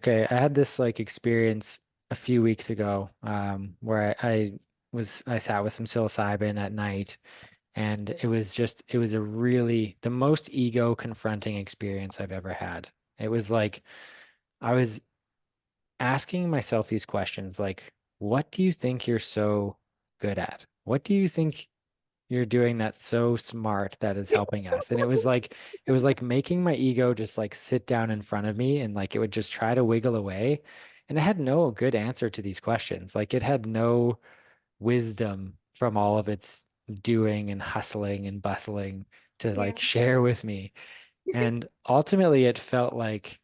Okay, I had this like experience a few weeks ago, where I sat with some psilocybin at night, and it was a really the most ego confronting experience I've ever had. It was like I was asking myself these questions like, what do you think you're so good at? What do you think you're doing that's so smart that is helping us? And it was like making my ego just like sit down in front of me and like it would just try to wiggle away. And it had no good answer to these questions. Like it had no wisdom from all of its doing and hustling and bustling to Yeah. like share with me. And ultimately it felt like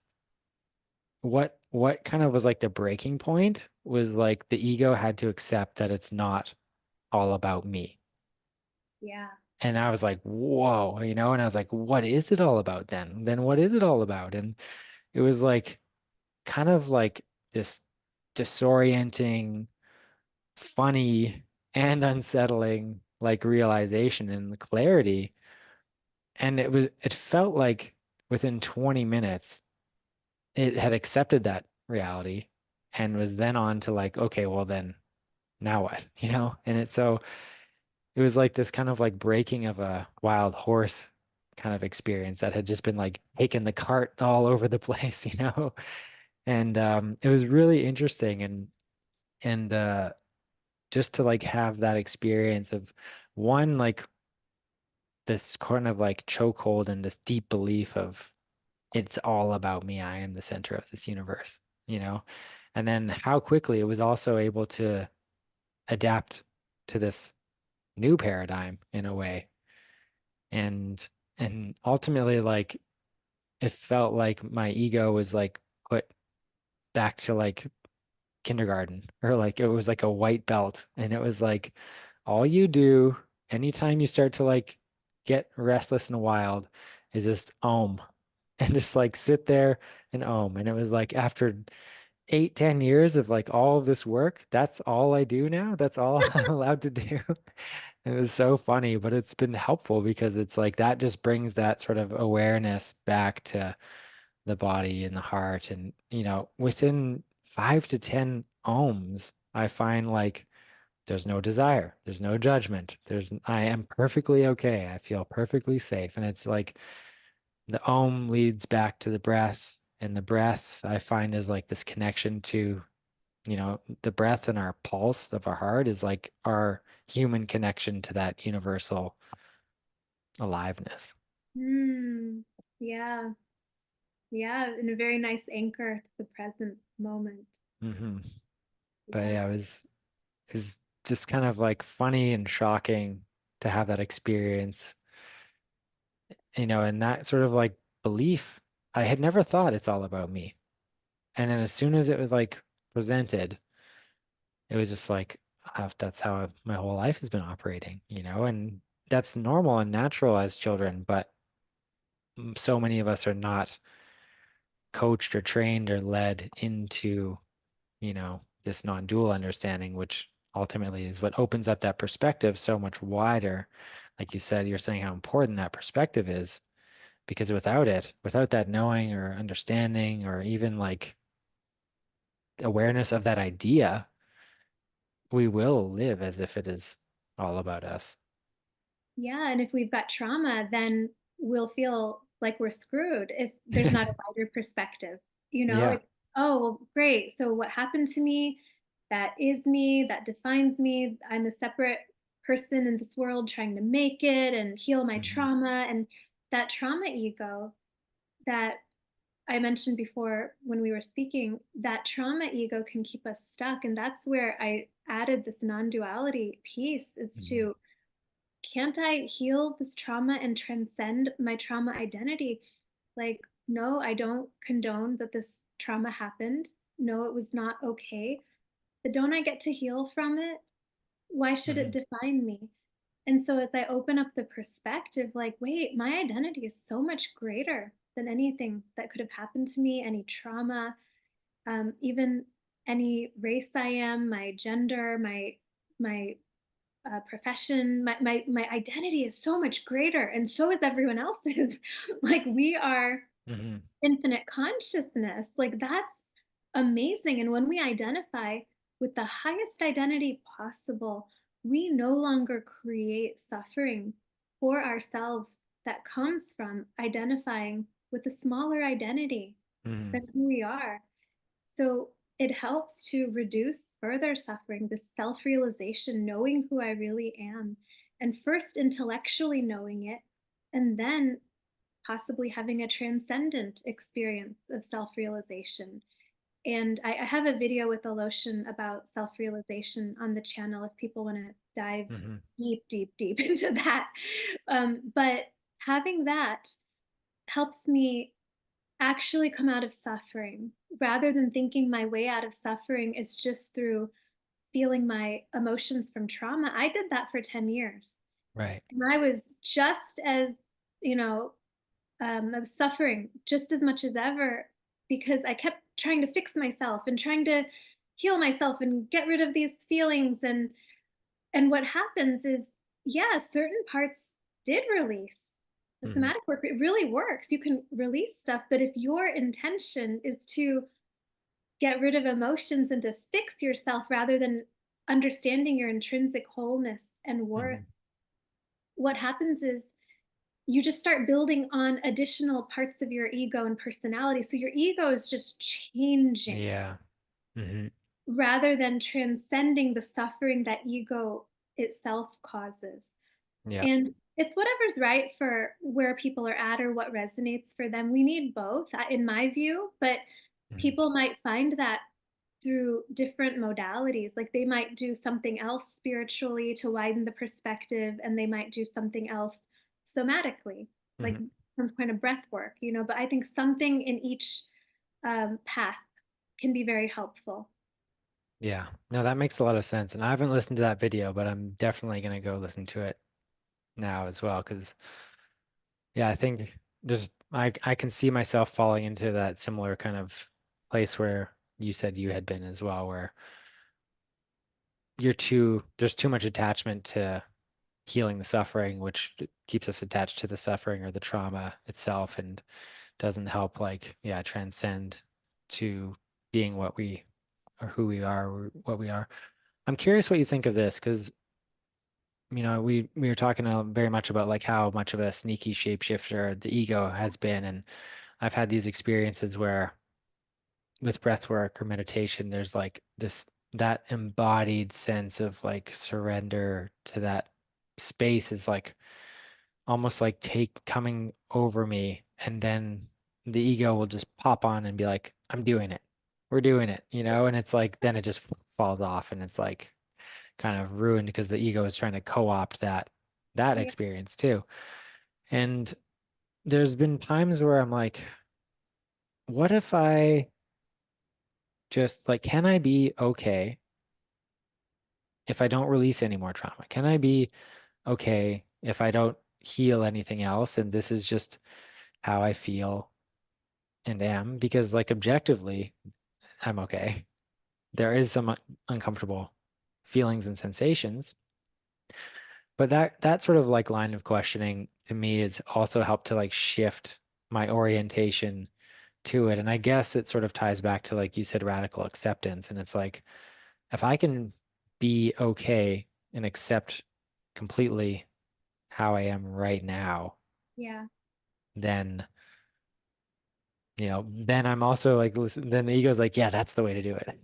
what kind of was like the breaking point was like the ego had to accept that it's not all about me. Yeah. And I was like, whoa, and I was like, what is it all about then? Then what is it all about? And it was like kind of like this disorienting, funny, and unsettling like realization and the clarity. And it felt like within 20 minutes, it had accepted that reality and was then on to like, okay, well then now what? And it was like this kind of like breaking of a wild horse kind of experience that had just been like taking the cart all over the place. And it was really interesting and just to like have that experience of one like this kind of like chokehold and this deep belief of it's all about me. I am the center of this universe. And then how quickly it was also able to adapt to this new paradigm in a way. And and ultimately like it felt like my ego was like put back to like kindergarten or like it was like a white belt and it was like all you do anytime you start to like get restless and wild is just and just like sit there and and it was like after 8, 10 years of like all of this work, that's all I do now. That's all I'm allowed to do. It was so funny, but it's been helpful because it's like that just brings that sort of awareness back to the body and the heart. And, within 5 to 10 ohms, I find like there's no desire, there's no judgment. I am perfectly okay. I feel perfectly safe. And it's like the ohm leads back to the breath, and the breath I find is like this connection to, the breath and our pulse of our heart is like our human connection to that universal aliveness. Mm, yeah. Yeah. And a very nice anchor to the present moment. hmm But Yeah. yeah, it was just kind of like funny and shocking to have that experience, and that sort of like belief. I had never thought it's all about me. And then as soon as it was like presented, it was just like, that's how my whole life has been operating, and that's normal and natural as children, but so many of us are not coached or trained or led into, this non-dual understanding, which ultimately is what opens up that perspective so much wider. Like you said, you're saying how important that perspective is, because without that knowing or understanding or even like awareness of that idea, we will live as if it is all about us. Yeah. And if we've got trauma, then we'll feel like we're screwed if there's not a wider perspective. Yeah. It's, oh, well, great. So what happened to me? That is me, that defines me. I'm a separate person in this world trying to make it and heal my Mhm. trauma. And that trauma ego that I mentioned before when we were speaking, that trauma ego can keep us stuck. And that's where I added this non duality piece is Mhm. to, can't I heal this trauma and transcend my trauma identity? Like, no, I don't condone that this trauma happened. No, it was not okay. But don't I get to heal from it? Why should it Mhm. define me? And so as I open up the perspective, like, wait, my identity is so much greater than anything that could have happened to me, any trauma, even any race I am, my gender, my profession, my identity is so much greater, and so is everyone else's. Like we are Mhm. infinite consciousness. Like that's amazing. And when we identify with the highest identity possible, we no longer create suffering for ourselves that comes from identifying with a smaller identity Hmm. than who we are. So it helps to reduce further suffering, the self realization, knowing who I really am, and first intellectually knowing it, and then possibly having a transcendent experience of self realization. And I have a video with a lotion about self realization on the channel if people want to dive Hmm. deep, deep, deep into that. But having that helps me actually come out of suffering rather than thinking my way out of suffering is just through feeling my emotions from trauma. I did that for 10 years. Right. And I was just as, you know, I was suffering just as much as ever because I kept trying to fix myself and trying to heal myself and get rid of these feelings. And what happens is, yeah, certain parts did release. The Hmm. somatic work, it really works. You can release stuff, but if your intention is to get rid of emotions and to fix yourself rather than understanding your intrinsic wholeness and worth, Hmm. what happens is you just start building on additional parts of your ego and personality. So your ego is just changing Yeah. Hmm. rather than transcending the suffering that ego itself causes. Yeah. And it's whatever's right for where people are at or what resonates for them. We need both, in my view, but Hmm. people might find that through different modalities. Like they might do something else spiritually to widen the perspective, and they might do something else somatically, like Hmm. some kind of breath work, But I think something in each path can be very helpful. Yeah. No, that makes a lot of sense. And I haven't listened to that video, but I'm definitely going to go listen to it now as well. Because, yeah, I think I can see myself falling into that similar kind of place where you said you had been as well, where there's too much attachment to healing the suffering, which keeps us attached to the suffering or the trauma itself and doesn't help, like, yeah, transcend to being what we or who we are or what we are. I'm curious what you think of this because, we were talking very much about like how much of a sneaky shapeshifter the ego has been, and I've had these experiences where with breath work or meditation, there's like that embodied sense of like surrender to that space is like almost like take coming over me, and then the ego will just pop on and be like, I'm doing it. We're doing it, and it's like then it just falls off and it's like kind of ruined because the ego is trying to co-opt that Yeah. experience too. And there's been times where I'm like, what if I just like, can I be okay if I don't release any more trauma? Can I be okay if I don't heal anything else? And this is just how I feel and am, because like objectively, I'm okay. There is some uncomfortable feelings and sensations, but that sort of like line of questioning to me has also helped to like shift my orientation to it. And I guess it sort of ties back to like you said, radical acceptance. And it's like if I can be okay and accept completely how I am right now, Yeah. then then I'm also like, listen, then the ego's like, yeah, that's the way to do it.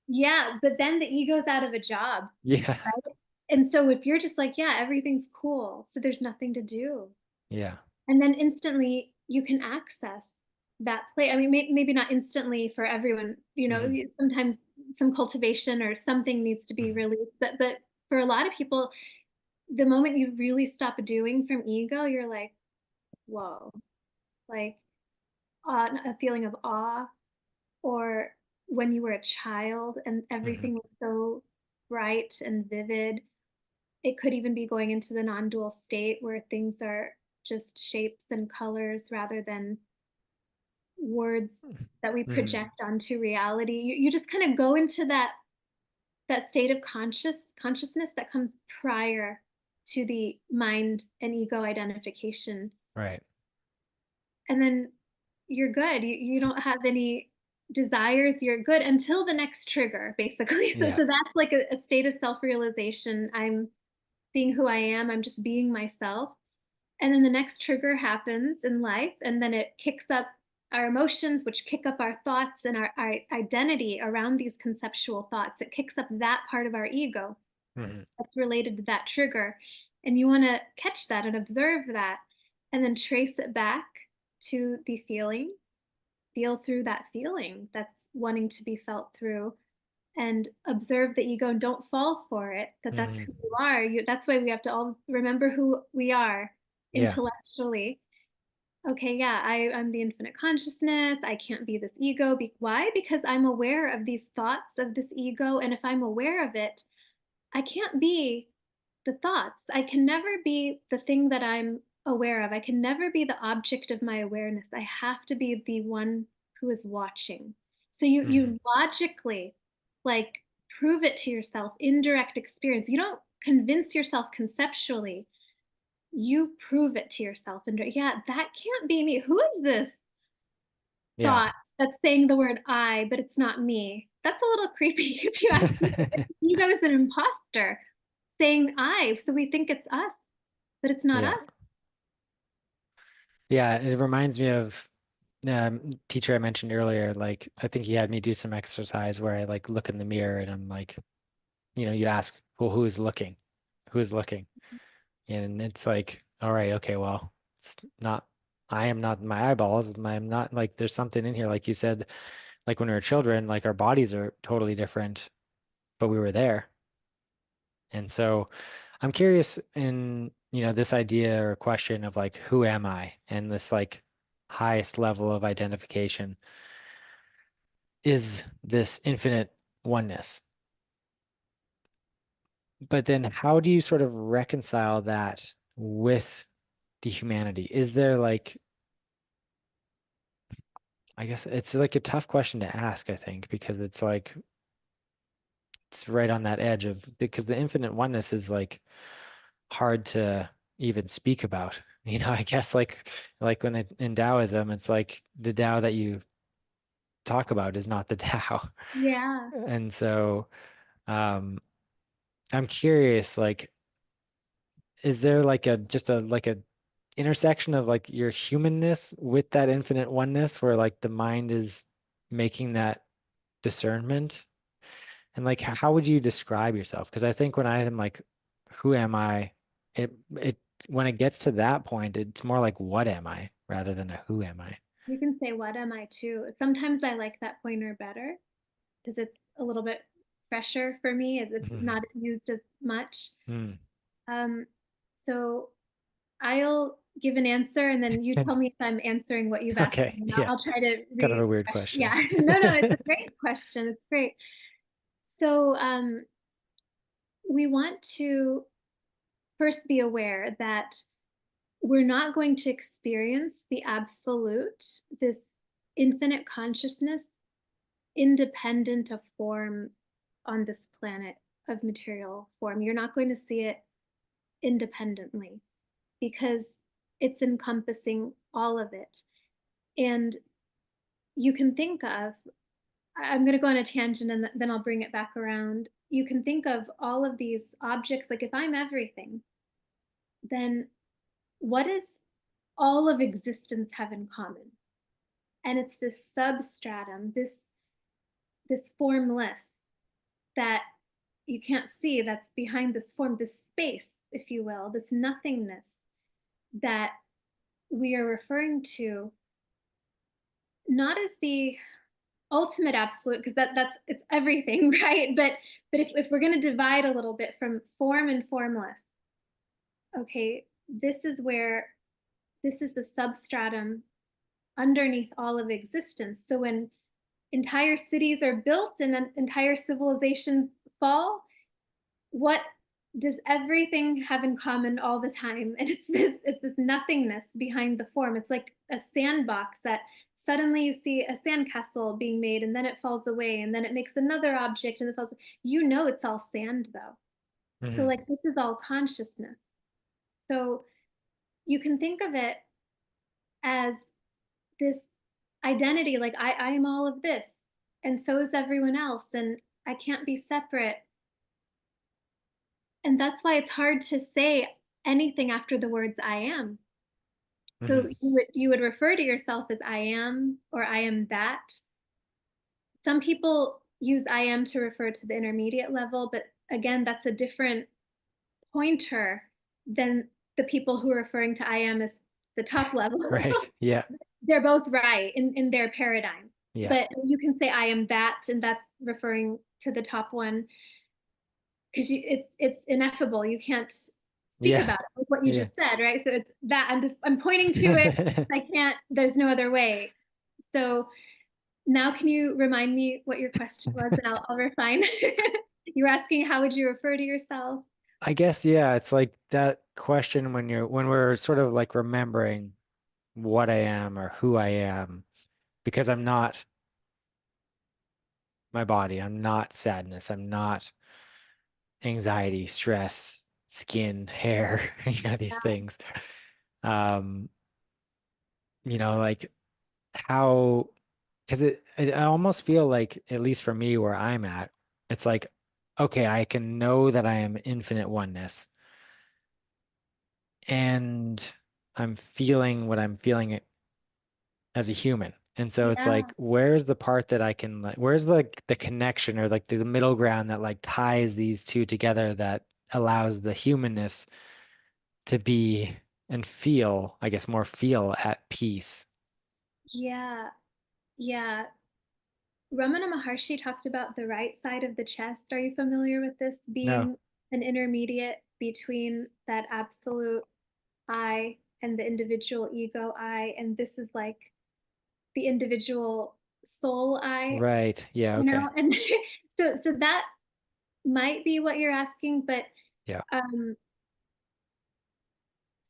Yeah. But then the ego's out of a job. Yeah. Right? And so if you're just like, yeah, everything's cool, so there's nothing to do. Yeah. And then instantly you can access that play. I mean, maybe not instantly for everyone, Hmm. sometimes some cultivation or something needs to be Hmm. released. But for a lot of people, the moment you really stop doing from ego, you're like, whoa, like a feeling of awe, or when you were a child and Hmm. everything was so bright and vivid. It could even be going into the non-dual state where things are just shapes and colors rather than words that we Hmm. project onto reality. You just kind of go into that state of consciousness that comes prior to the mind and ego identification. Right. And then you're good. You don't have any. desires your good until the next trigger, basically. So, Yeah. so that's like a state of self-realization. I'm seeing who I am, I'm just being myself. And then the next trigger happens in life, and then it kicks up our emotions, which kick up our thoughts and our identity around these conceptual thoughts. It kicks up that part of our ego Hmm. that's related to that trigger. And you want to catch that and observe that, and then trace it back to the feeling, feel through that feeling that's wanting to be felt through, and observe the ego and don't fall for it, that that's Hmm. who you are. That's why we have to always remember who we are Yeah. intellectually. Okay, yeah, I'm the infinite consciousness. I can't be this ego. Why? Because I'm aware of these thoughts of this ego. And if I'm aware of it, I can't be the thoughts. I can never be the thing that I'm aware of. I can never be the object of my awareness. I have to be the one who is watching. So Hmm. you logically like prove it to yourself in direct experience. You don't convince yourself conceptually. You prove it to yourself and yeah, that can't be me. Who is this Yeah. thought that's saying the word I, but it's not me? That's a little creepy if you ask me. Ego is an imposter saying I, so we think it's us, but it's not Yeah. us. Yeah. It reminds me of teacher I mentioned earlier. Like, I think he had me do some exercise where I like look in the mirror and I'm like, you ask, well, who is looking? Who is looking? And it's like, all right, okay, well, it's not, I am not my eyeballs. I'm not like, there's something in here. Like you said, like when we were children, like our bodies are totally different, but we were there. And so I'm curious in, this idea or question of like, who am I? And this like highest level of identification is this infinite oneness. But then how do you sort of reconcile that with the humanity? Is there like, I guess it's like a tough question to ask, I think, because it's like it's right on that edge of because the infinite oneness is like hard to even speak about. I guess like when in Taoism, it's like the Tao that you talk about is not the Tao. Yeah. And so I'm curious, like, is there like a just a like a intersection of like your humanness with that infinite oneness where like the mind is making that discernment? And like, how would you describe yourself? Because I think when I am like, who am I? It when it gets to that point, it's more like, what am I rather than a who am I? You can say, what am I too? Sometimes I like that pointer better because it's a little bit fresher for me. It's Mhm. not used as much. Mm. Um, so I'll give an answer and then you tell me if I'm answering what you've asked Okay, me. yeah, I'll try to kind of a weird refresh. question. Yeah, no, no, it's a great question. It's great. So we want to first be aware that we're not going to experience the absolute, this infinite consciousness, independent of form on this planet of material form. You're not going to see it independently because it's encompassing all of it. And you can think of, I'm going to go on a tangent and then I'll bring it back around. You can think of all of these objects, like if I'm everything, then what does all of existence have in common? And it's this substratum, this formless that you can't see, that's behind this form, this space, if you will, this nothingness that we are referring to not as the ultimate absolute, because that's it's everything, right? But if we're going to divide a little bit from form and formless, okay, this is where this is the substratum underneath all of existence. So when entire cities are built and entire civilizations fall, what does everything have in common all the time? And it's this nothingness behind the form. It's like a sandbox that suddenly you see a sandcastle being made and then it falls away and then it makes another object and it falls. It's all sand though. So Mhm. like this is all consciousness. So you can think of it as this identity, like I am all of this. and so is everyone else, and I can't be separate. And that's why it's hard to say anything after the words I am. So Hmm. you would refer to yourself as I am or I am that. Some people use I am to refer to the intermediate level, but again, that's a different pointer than the people who are referring to I am as the top level. Right. Yeah. They're both right in their paradigm. Yeah. But you can say I am that, and that's referring to the top one because it's ineffable. You can't speak Yeah. about it with what you Yeah. just said, right? So it's that I'm pointing to it. I can't. There's no other way. So now, can you remind me what your question was, and I'll refine. You were asking how would you refer to yourself? I guess, yeah, it's like that question when we're sort of like remembering what I am or who I am, because I'm not my body, I'm not sadness, I'm not anxiety, stress, skin, hair, these things. Um, like how, because I almost feel like, at least for me where I'm at, it's like, okay, I can know that I am infinite oneness and I'm feeling what I'm feeling as a human. And so it's Yeah, like, where's the part that I can like, where's the connection or like the middle ground that like ties these two together that allows the humanness to be and feel, I guess, more feel at peace. yeah, yeah. Ramana Maharshi talked about the right side of the chest. Are you familiar with this No, being an intermediate between that absolute I and the individual ego I? And this is like the individual soul I, right. Yeah. Okay. And so that might be what you're asking, but Yeah. um,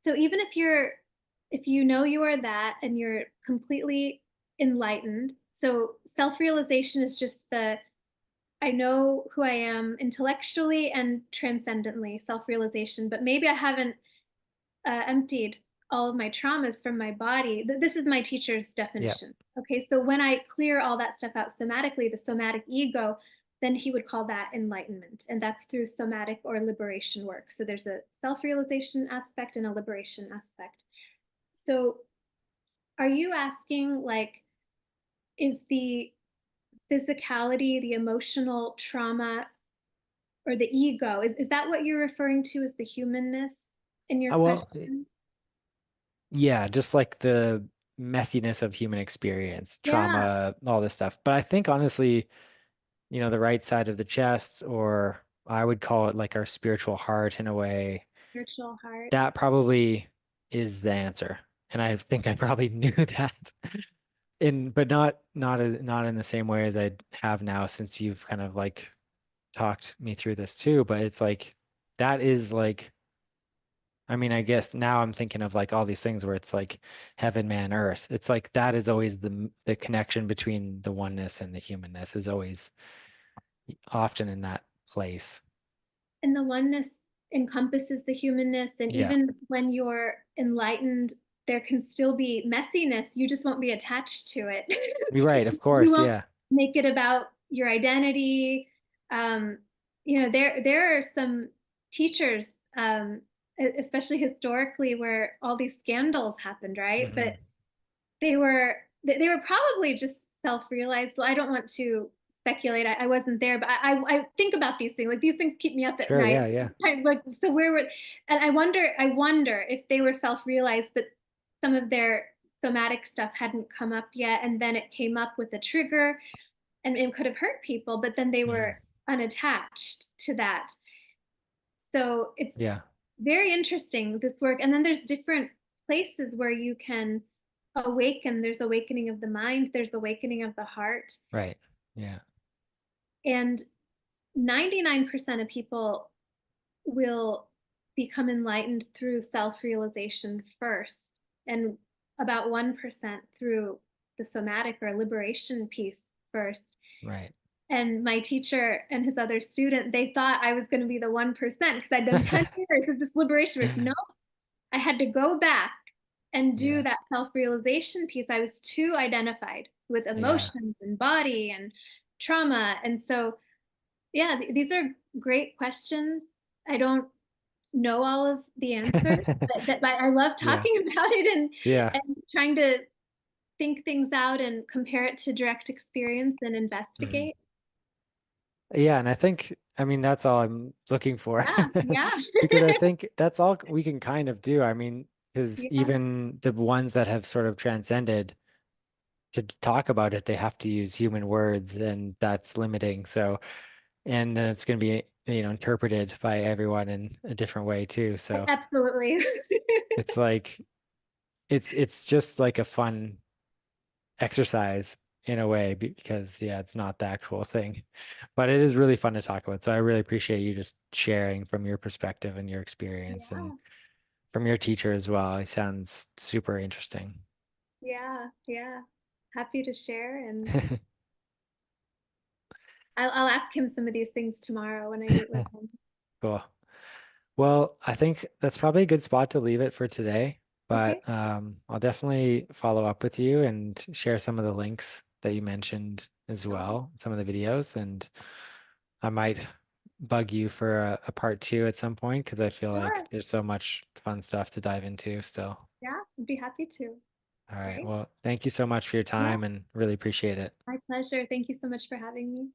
so even if you know you are that and you're completely enlightened, so self-realization is just the I know who I am intellectually and transcendently, self-realization, but maybe I haven't emptied all of my traumas from my body. This is my teacher's Yeah. definition. Okay, so when I clear all that stuff out somatically, the somatic ego, then he would call that enlightenment. And that's through somatic or liberation work. So there's a self realization aspect and a liberation aspect. So are you asking, like, is the physicality, the emotional trauma, or the ego, is that what you're referring to as the humanness in your Well, question? yeah, just like the messiness of human experience, Yeah, trauma, all this stuff. But I think honestly, the right side of the chest, or I would call it like our spiritual heart in a way, spiritual heart. that probably is the answer. And I think I probably knew that but not in the same way as I have now since you've kind of like talked me through this too. But it's like that is like, I mean, I guess now I'm thinking of like all these things where it's like heaven, man, earth. It's like that is always the connection between the oneness and the humanness is always often in that place. And the oneness encompasses the humanness. And Yeah. even when you're enlightened, there can still be messiness. You just won't be attached to it. You're right, of You course. won't Yeah. make it about your identity. Um, there are some teachers, especially historically, where all these scandals happened, right? But Hmm. they were probably just self-realized. Well, I don't want to speculate. I wasn't there, but I think about these things. Like these things keep me up at Sure. night. Yeah. Yeah. Like so where were and I wonder if they were self-realized, but some of their somatic stuff hadn't come up yet, and then it came up with a trigger and it could have hurt people, but then they Hmm. were unattached to that. So it's Yeah. very interesting, this work. And then there's different places where you can awaken. There's awakening of the mind, there's awakening of the heart. Right. Yeah. And 99% of people will become enlightened through self realization first, and about 1% through the somatic or liberation piece first. Right. And my teacher and his other student, they thought I was going to be the 1% because I'd done 10 years of this liberation work. No, I had to go back and do Yeah. that self realization piece. I was too identified with Yeah. emotions and body and trauma. And so, yeah, these are great questions. I don't know all of the answers, but I love Yeah. talking about it Yeah. and trying to think things out and compare it to direct experience and Mhm. investigate. Yeah, and I think, I mean, that's all I'm looking for. Yeah, yeah. Because I think that's all we can kind of do. I mean, because Yeah, even the ones that have sort of transcended to talk about it, they have to use human words, and that's limiting. So, and then it's going to be, interpreted by everyone in a different way too. So absolutely. it's like, it's just like a fun exercise in a way because yeah, it's not the actual thing, but it is really fun to talk about. So I really appreciate you just sharing from your perspective and your experience and Yeah, from your teacher as well. It sounds super interesting. yeah, yeah. Happy to share, and I'll ask him some of these things tomorrow when I meet with him. Cool. Well, I think that's probably a good spot to leave it for today, Okay, but I'll definitely follow up with you and share some of the links that you mentioned as sure, well, some of the videos, and I might bug you for a part two at some point because I feel like sure. there's so much fun stuff to dive into still. Yeah, I'd be happy to. All right. Great. Well, thank you so much for your Yeah, time and really appreciate it. my pleasure. Thank you so much for having me.